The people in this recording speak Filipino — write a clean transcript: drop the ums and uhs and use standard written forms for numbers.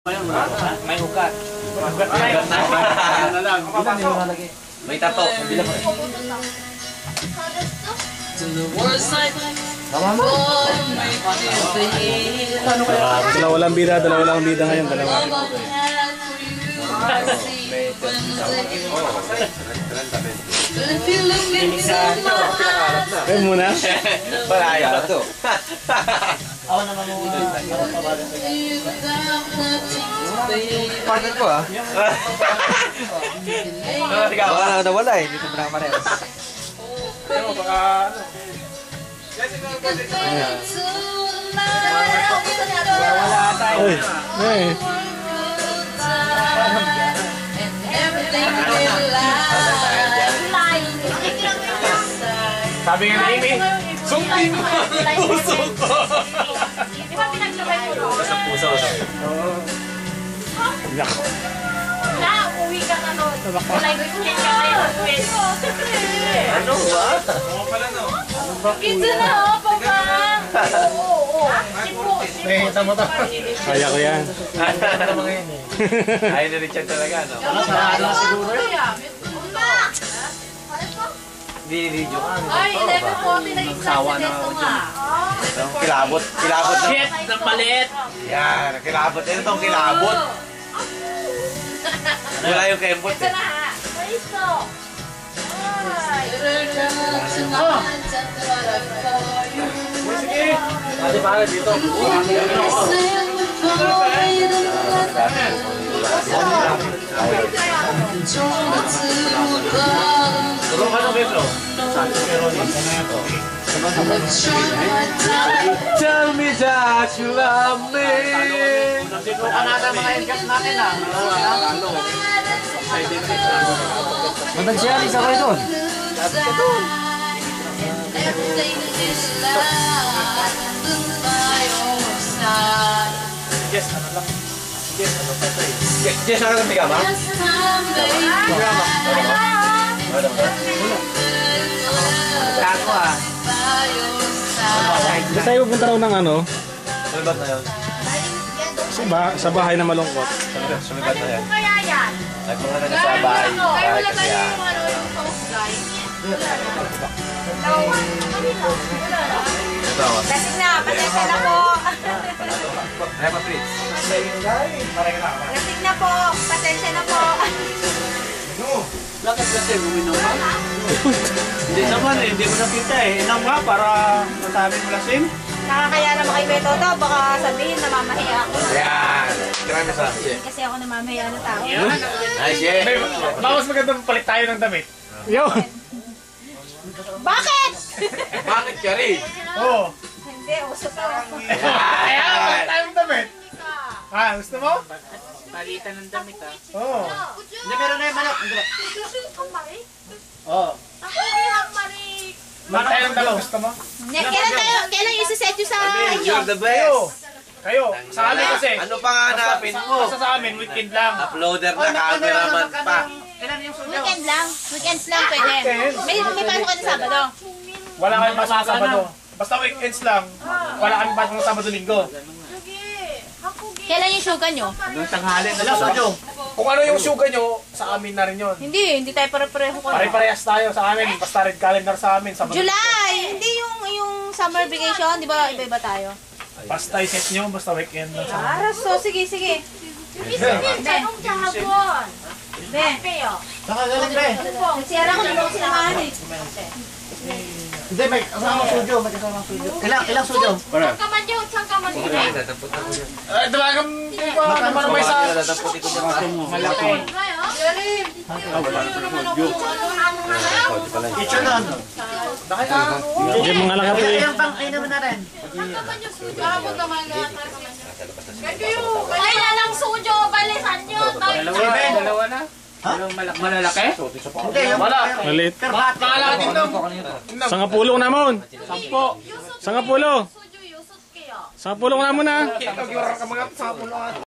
May ugat. May tato. Tama mo. Dalawa lang bida ngayon, dalawa. Kayo muna? Balaya to. Ako naman muna. Partner ko ah. Nawala eh. Dito mo na kamarehas. Ano, baka ano? Wala tayo. Uy, Sabi nga ni Amy, sungkin mo ang puso ko. Di ba pinagsabay mo doon? Sa puso. nako. Na, uwi ka na doon. Like, uwi ka ngayon. Ano ba? Pizza na, papa. Oo. Tama to. Kaya ko yan. Ayaw na Richard talaga, no? Sarado na siguro eh. Video ka. Ay, 11:40 na Sawa na ako dyan. Kilabot. Kilabot na. Shit, ng maliit. Yan, kilabot. Ito itong kilabot. Wala yung kembot Pizza eh. na ha. Paiso. Sige. Ate para dito. Tulong ka na, Pedro. Tell me that you love me. Sinukan natin mga engkas natin ah. Matagsiyan, isa kayo doon. Yes, ano lang. Yes, ano pa ito eh. Yes, ano lang bigama? Kako ah. Basta tayo pupunta raw ng ano, Sumibat na yun. sa bahay na malungkot. Sumibat na yan. Kaya yan. Nagpunta na sa bahay. Kayo Bahay wala kasi tayo yan. yung ano yung toast guy. Ito ako. Lasing na, pasensya na po. Ay, pa-Fritz. Lasing na po, pasensya na po. Bakit kasi uminom ka? Hindi naman eh, hindi mo nakita eh. Inom nga para masabi mo lasing. Nakakaya naman kay Beto to, baka sabihin namamahiya ako. Yan. Marami sa Kasi ako namamahiya na tao. Nice, yeah. Bawas magandang palit tayo ng damit. Yo! Bakit? Bakit ka rin? Oo. Hindi, uso to. Ayan, palit tayo ng damit. Ah, gusto mo? Palitan ng damit ah. Oo. Hindi, meron na yung manok. Oo. Ako hindi ang marik. Palit tayo ng damit. Gusto mo? Kailan yung isa-set yung sa inyo? You're the best. Kayo, sa amin kasi. Ano pa nga hanapin mo? Basta sa amin, weekend lang. Uploader na cameraman pa. Weekend lang. Weekends lang pwede. May pasok ka na Sabado. Wala kami pasok sa Sabado. Basta weekends lang. Wala kami pasok ng Sabado-Linggo. Kailan yung sugar nyo? Hanggang tanghali na lang. Sojo. Kung ano yung sugar nyo, sa amin na rin yun. Hindi tayo pare-pareho ko. Pare-parehas tayo sa amin. Basta red calendar sa amin. Sabado. July! Hindi yung summer vacation, di ba iba-iba tayo? Basta i-set nyo, basta weekend lang sa amin. Aras, so sige. Tanong kahapon. Ben. Saka galing ba eh? Nagsiyara ko, hindi ko sinamahan eh. Hindi, may kasamang sujo. May kasamang sujo. Ilang sujo? Saan ka man yun? Tatapot ako dyan. Talagang di ba naman may sa... Tatapot ito dyan. Malaki. Kitchen na ano? Yung mga lakati. Ilang pang naman na rin. Kaya lang sujo, balisan nyo. Dalawa na? Ha? Malalaki? Hindi, yung Wala. Malit. Pakala din daw. Sangapulong namon. 10. Sangapulong. Sujo, yusot kayo. Sangapulong namon na. Ito, yung mga sa pulo.